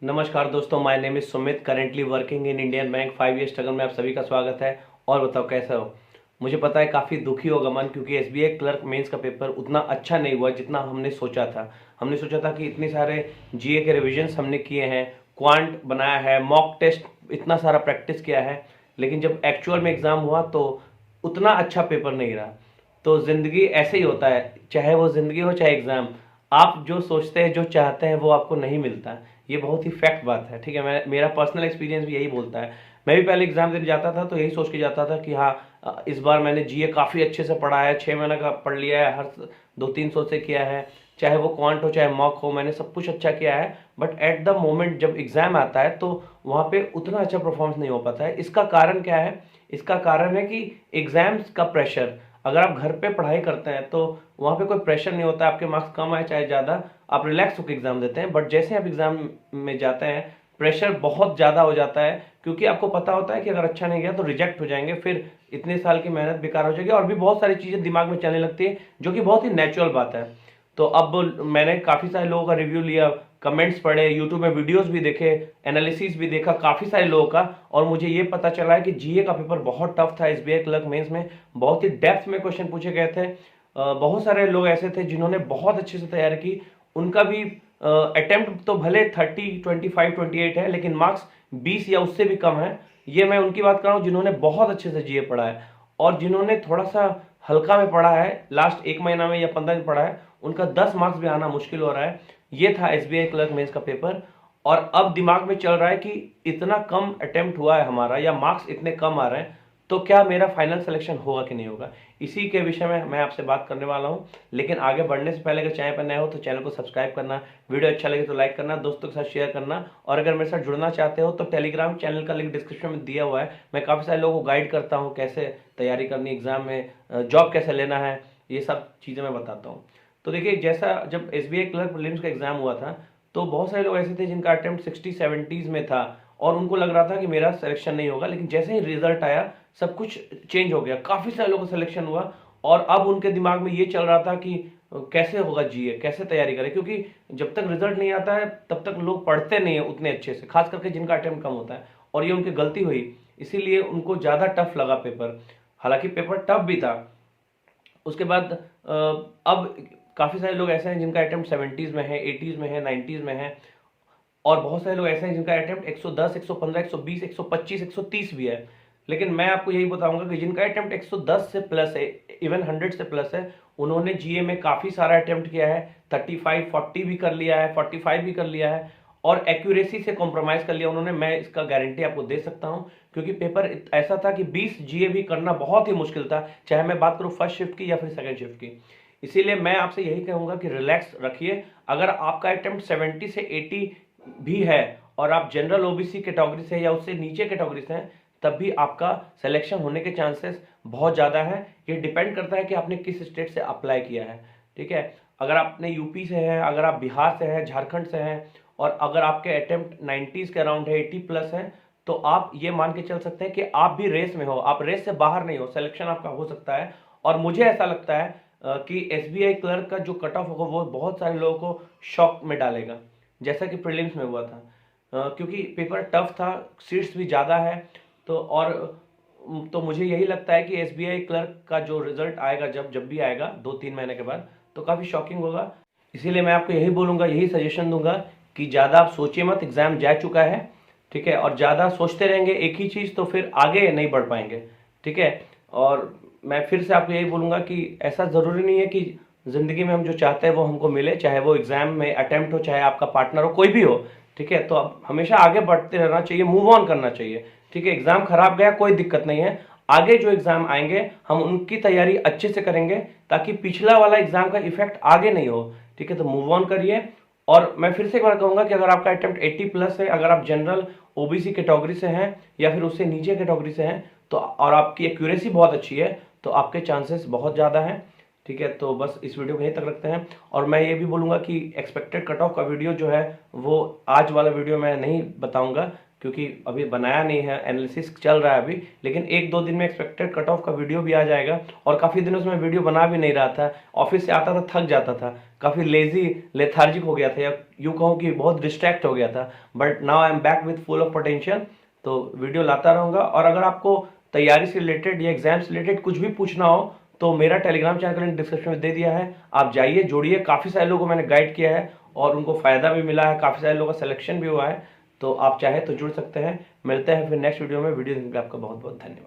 नमस्कार दोस्तों, my name is Sumit, currently working in Indian bank 5 year struggle में आप सभी का स्वागत है। और बताओ कैसा हो। मुझे पता है काफ़ी दुखी होगा मन, क्योंकि एसबीआई क्लर्क मेंस का पेपर उतना अच्छा नहीं हुआ जितना हमने सोचा था। हमने सोचा था कि इतने सारे जीए के रिविजन्स हमने किए हैं, क्वांट बनाया है, मॉक टेस्ट इतना सारा प्रैक्टिस किया है, लेकिन जब एक्चुअल में एग्ज़ाम हुआ तो उतना अच्छा पेपर नहीं रहा। तो ज़िंदगी ऐसे ही होता है, चाहे वो ज़िंदगी हो चाहे एग्ज़ाम। आप जो सोचते हैं, जो चाहते हैं, वो आपको नहीं मिलता। ये बहुत ही फैक्ट बात है, ठीक है। मैं मेरा पर्सनल एक्सपीरियंस भी यही बोलता है। मैं भी पहले एग्जाम देने जाता था तो यही सोच के जाता था कि हाँ, इस बार मैंने जीए काफ़ी अच्छे से पढ़ा है, 6 महीने का पढ़ लिया है, हर 2-300 से किया है, चाहे वो क्वांट हो चाहे मॉक हो, मैंने सब कुछ अच्छा किया है। बट एट द मोमेंट जब एग्जाम आता है तो वहाँ पे उतना अच्छा परफॉर्मेंस नहीं हो पाता है। इसका कारण क्या है? इसका कारण है कि एग्जाम्स का प्रेशर। अगर आप घर पे पढ़ाई करते हैं तो वहाँ पे कोई प्रेशर नहीं होता, आपके मार्क्स कम आए चाहे ज़्यादा, आप रिलैक्स होकर एग्जाम देते हैं। बट जैसे आप एग्जाम में जाते हैं, प्रेशर बहुत ज़्यादा हो जाता है, क्योंकि आपको पता होता है कि अगर अच्छा नहीं गया तो रिजेक्ट हो जाएंगे, फिर इतने साल की मेहनत बेकार हो जाएगी, और भी बहुत सारी चीज़ें दिमाग में चलने लगती है, जो कि बहुत ही नेचुरल बात है। तो अब मैंने काफ़ी सारे लोगों का रिव्यू लिया, कमेंट्स पढ़े, यूट्यूब में वीडियोस भी देखे, एनालिसिस भी देखा काफ़ी सारे लोगों का, और मुझे ये पता चला है कि जीए का पेपर बहुत टफ था। एसबीआई क्लर्क मेंस में बहुत ही डेप्थ में क्वेश्चन पूछे गए थे। बहुत सारे लोग ऐसे थे जिन्होंने बहुत अच्छे से तैयारी की। उनका भी अटेम्प्ट तो भले 30, 25, 28 है, लेकिन मार्क्स 20 या उससे भी कम है। ये मैं उनकी बात कर रहा हूँ जिन्होंने बहुत अच्छे से जीए पढ़ा है, और जिन्होंने थोड़ा सा हल्का में पढ़ा है, लास्ट 1 महीना में या 15 दिन पढ़ा है, उनका 10 मार्क्स भी आना मुश्किल हो रहा है। ये था एसबीआई क्लर्क मेंस का पेपर। और अब दिमाग में चल रहा है कि इतना कम अटेम्प्ट हुआ है हमारा, या मार्क्स इतने कम आ रहे हैं, तो क्या मेरा फाइनल सिलेक्शन होगा कि नहीं होगा। इसी के विषय में मैं आपसे बात करने वाला हूं। लेकिन आगे बढ़ने से पहले अगर चैनल पर नए हो तो चैनल को सब्सक्राइब करना, वीडियो अच्छा लगे तो लाइक करना, दोस्तों के साथ शेयर करना, और अगर मेरे साथ जुड़ना चाहते हो तो टेलीग्राम चैनल का लिंक डिस्क्रिप्शन में दिया हुआ है। मैं काफ़ी सारे लोगों को गाइड करता हूँ कैसे तैयारी करनी एग्जाम में, जॉब कैसे लेना है, ये सब चीज़ें मैं बताता हूँ। तो देखिए, जैसा जब एसबीआई क्लर्क प्रीलिम्स का एग्जाम हुआ था तो बहुत सारे लोग ऐसे थे जिनका अटेम्प्ट 60-70s में था, और उनको लग रहा था कि मेरा सिलेक्शन नहीं होगा। लेकिन जैसे ही रिजल्ट आया सब कुछ चेंज हो गया, काफ़ी सारे लोगों का सिलेक्शन हुआ। और अब उनके दिमाग में ये चल रहा था कि कैसे होगा जीए, कैसे तैयारी करें, क्योंकि जब तक रिजल्ट नहीं आता है तब तक लोग पढ़ते नहीं है उतने अच्छे से, खास करके जिनका अटेम्प्ट कम होता है। और ये उनकी गलती हुई, इसीलिए उनको ज़्यादा टफ लगा पेपर। हालांकि पेपर टफ भी था। उसके बाद अब काफ़ी सारे लोग ऐसे हैं जिनका अटेम्प्ट 70s में है, 80s में है, 90s में है, और बहुत सारे लोग ऐसे हैं जिनका अटेम्प्ट 110, 115, 120, 125, 130 भी है। लेकिन मैं आपको यही बताऊंगा कि जिनका अटेम्प्ट 110 से प्लस है, इवन 100 से प्लस है, उन्होंने जीए में काफ़ी सारा अटेम्प्ट किया है, 35, 40 भी कर लिया है, 45 भी कर लिया है, और एक्यूरेसी से कॉम्प्रोमाइज़ कर लिया उन्होंने। मैं इसका गारंटी आपको दे सकता हूं, क्योंकि पेपर ऐसा था कि 20 जीए भी करना बहुत ही मुश्किल था, चाहे मैं बात करूं फर्स्ट शिफ्ट की या फिर सेकंड शिफ्ट की। इसीलिए मैं आपसे यही कहूंगा कि रिलैक्स रखिए। अगर आपका अटेम्प्ट 70 से 80 भी है, और आप जनरल ओबीसी कैटेगरी से या उससे नीचे कैटेगरी से हैं, तब भी आपका सिलेक्शन होने के चांसेस बहुत ज़्यादा है। ये डिपेंड करता है कि आपने किस स्टेट से अप्लाई किया है, ठीक है। अगर आपने यूपी से है, अगर आप बिहार से हैं, झारखंड से हैं, और अगर आपके अटेम्प्ट 90s के अराउंड है, 80 प्लस है, तो आप ये मान के चल सकते हैं कि आप भी रेस में हो, आप रेस से बाहर नहीं हो, सिलेक्शन आपका हो सकता है। और मुझे ऐसा लगता है कि एसबीआई क्लर्क का जो कट ऑफ होगा वो बहुत सारे लोगों को शॉक में डालेगा, जैसा कि प्रीलिम्स में हुआ था। क्योंकि पेपर टफ था, सीट्स भी ज़्यादा है। तो और तो मुझे यही लगता है कि एसबीआई क्लर्क का जो रिजल्ट आएगा, जब जब भी आएगा 2-3 महीने के बाद, तो काफ़ी शॉकिंग होगा। इसीलिए मैं आपको यही बोलूँगा, यही सजेशन दूंगा कि ज़्यादा आप सोचिए मत, एग्ज़ाम जा चुका है, ठीक है। और ज़्यादा सोचते रहेंगे एक ही चीज़ तो फिर आगे नहीं बढ़ पाएंगे, ठीक है। और मैं फिर से आपको यही बोलूँगा कि ऐसा ज़रूरी नहीं है कि ज़िंदगी में हम जो चाहते हैं वो हमको मिले, चाहे वो एग्ज़ाम में अटेम्प्ट हो, चाहे आपका पार्टनर हो, कोई भी हो, ठीक है। तो अब हमेशा आगे बढ़ते रहना चाहिए, मूव ऑन करना चाहिए, ठीक है। एग्ज़ाम खराब गया कोई दिक्कत नहीं है, आगे जो एग्ज़ाम आएंगे हम उनकी तैयारी अच्छे से करेंगे, ताकि पिछला वाला एग्ज़ाम का इफेक्ट आगे नहीं हो, ठीक है। तो मूव ऑन करिए। और मैं फिर से एक बार कहूँगा कि अगर आपका अटेम्प्ट 80 प्लस है, अगर आप जनरल ओबीसी कैटेगरी से हैं या फिर उससे नीचे कैटेगरी से हैं, तो और आपकी एक्यूरेसी बहुत अच्छी है, तो आपके चांसेस बहुत ज़्यादा हैं, ठीक है। तो बस इस वीडियो को यहीं तक रखते हैं। और मैं ये भी बोलूँगा कि एक्सपेक्टेड कट ऑफ का वीडियो जो है वो आज वाला वीडियो मैं नहीं बताऊँगा, क्योंकि अभी बनाया नहीं है, एनालिसिस चल रहा है अभी, लेकिन 1-2 दिन में एक्सपेक्टेड कट ऑफ का वीडियो भी आ जाएगा। और काफ़ी दिनों से मैं वीडियो बना भी नहीं रहा था, ऑफिस से आता था थक जाता था, काफ़ी लेजी लेथार्जिक हो गया था, या यूँ कहूँ कि बहुत डिस्ट्रैक्ट हो गया था। But now I am back with full of potential, तो वीडियो लाता रहूँगा। और अगर आपको तैयारी से रिलेटेड या एग्जाम से रिलेटेड कुछ भी पूछना हो तो मेरा टेलीग्राम चैनल का लिंक डिस्क्रिप्शन में दे दिया है, आप जाइए, जुड़िए। काफ़ी सारे लोगों को मैंने गाइड किया है और उनको फ़ायदा भी मिला है, काफ़ी सारे लोगों का सिलेक्शन भी हुआ है। तो आप चाहे तो जुड़ सकते हैं। मिलते हैं फिर नेक्स्ट वीडियो में। वीडियो देखने के लिए आपका बहुत बहुत धन्यवाद।